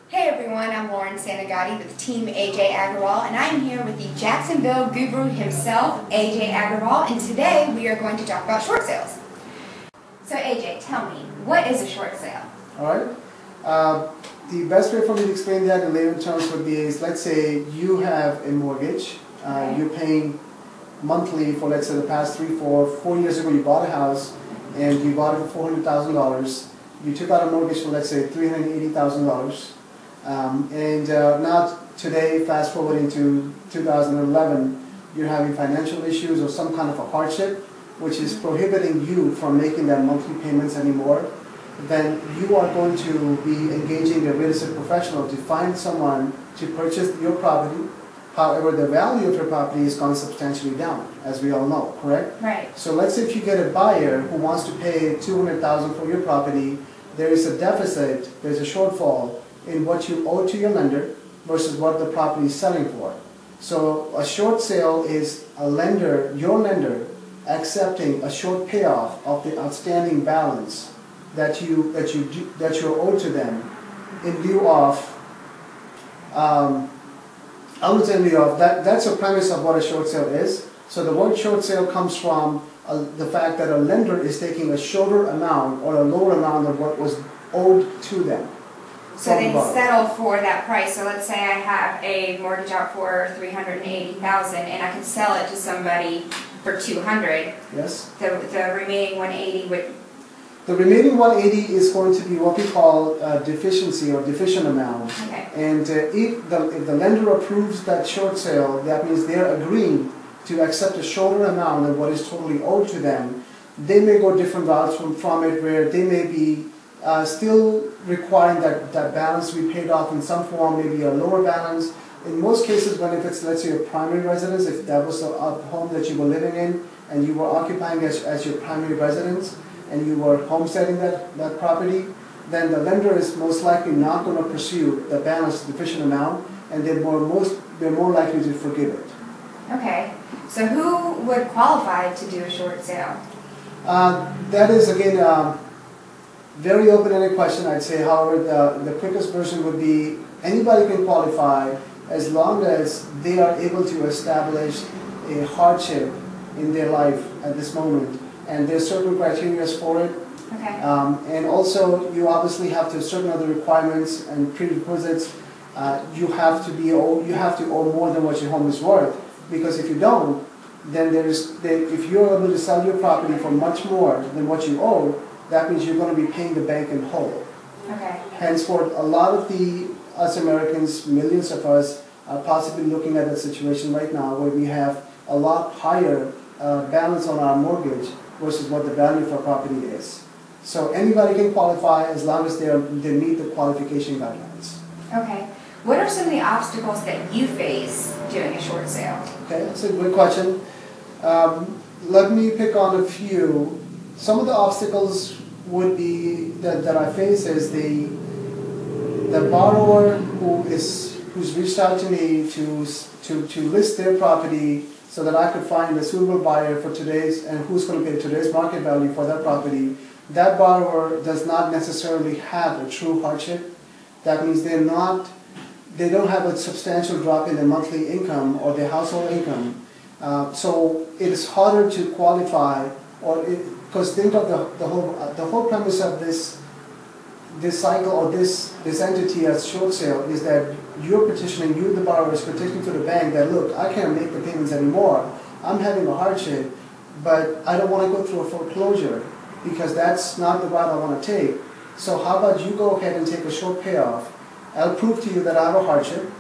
Hey everyone, I'm Lauren Santagati with Team AJ Agarwal, and I'm here with the Jacksonville guru himself, AJ Agarwal, and today we are going to talk about short sales. So AJ, tell me, what is a short sale? Alright. The best way for me to explain that in layman terms would be is, let's say you have a mortgage, you're paying monthly for, let's say, the past 4 years ago you bought a house and you bought it for $400,000. You took out a mortgage for, let's say, $380,000. Now today, fast forward into 2011, you're having financial issues or some kind of a hardship which is prohibiting you from making that monthly payments anymore. Then you are going to be engaging a real estate professional to find someone to purchase your property. However, the value of your property has gone substantially down, as we all know, correct? Right. So let's say if you get a buyer who wants to pay $200,000 for your property, there is a deficit, there's a shortfall in what you owe to your lender versus what the property is selling for. So a short sale is a lender, your lender, accepting a short payoff of the outstanding balance that you're owed to them in lieu of, I would say in lieu of, that's a premise of what a short sale is. So the word short sale comes from the fact that a lender is taking a shorter amount or a lower amount of what was owed to them. So they settle for that price. So let's say I have a mortgage out for $380,000 and I can sell it to somebody for $200,000. Yes. The remaining $180,000 would. The remaining $180,000 is going to be what we call deficiency or deficient amount. Okay. And if the lender approves that short sale, that means they're agreeing to accept a shorter amount than what is totally owed to them. They may go different routes from it, where they may be still requiring that balance to be paid off in some form, maybe a lower balance. In most cases, if it's, let's say, your primary residence, if that was a home that you were living in and you were occupying as your primary residence and you were homesteading that property, then the lender is most likely not going to pursue the balance deficient amount, and they're more likely to forgive it. Okay. So who would qualify to do a short sale? That is, again, very open-ended question, I'd say. However, the quickest version would be anybody can qualify as long as they are able to establish a hardship in their life at this moment. And there's certain criteria for it. Okay. And also, you obviously have to certain other requirements and prerequisites. You have to owe more than what your home is worth. Because if you don't, then if you're able to sell your property for much more than what you owe, that means you're going to be paying the bank in whole. Okay. Henceforth, a lot of us Americans, millions of us, are possibly looking at a situation right now where we have a lot higher balance on our mortgage versus what the value of our property is. So anybody can qualify as long as they meet the qualification guidelines. Okay. What are some of the obstacles that you face doing a short sale? Okay, that's a good question. Let me pick on a few. Some of the obstacles would be that I face is the borrower who's reached out to me to list their property so that I could find a suitable buyer for today's, and who's going to pay today's market value for that property. That borrower does not necessarily have a true hardship. That means they don't have a substantial drop in their monthly income or their household income. So it is harder to qualify, because think of the whole premise of this cycle or this entity as short sale is that you're petitioning, the borrower is petitioning to the bank that, look, I can't make the payments anymore. I'm having a hardship, but I don't want to go through a foreclosure because that's not the route I want to take. So how about you go ahead and take a short payoff? I'll prove to you that I have a hardship,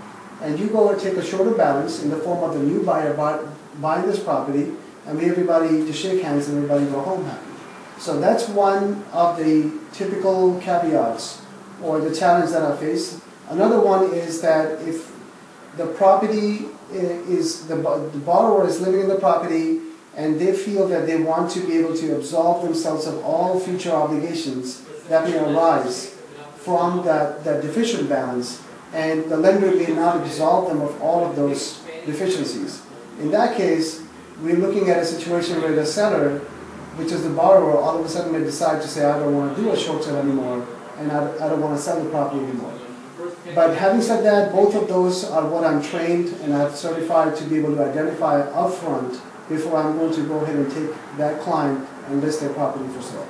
and you go and take a shorter balance in the form of the new buyer buying this property, and we everybody just shake hands and everybody go home happy. So that's one of the typical caveats or the challenge that I face. Another one is that if the property is, the borrower is living in the property and they feel that they want to be able to absolve themselves of all future obligations that may arise from that deficient balance, and the lender may not absolve them of all of those deficiencies. In that case, we're looking at a situation where the seller, which is the borrower, all of a sudden may decide to say, I don't want to do a short sale anymore, and I don't want to sell the property anymore. But having said that, both of those are what I'm trained and I'm certified to be able to identify upfront before I'm going to go ahead and take that client and list their property for sale.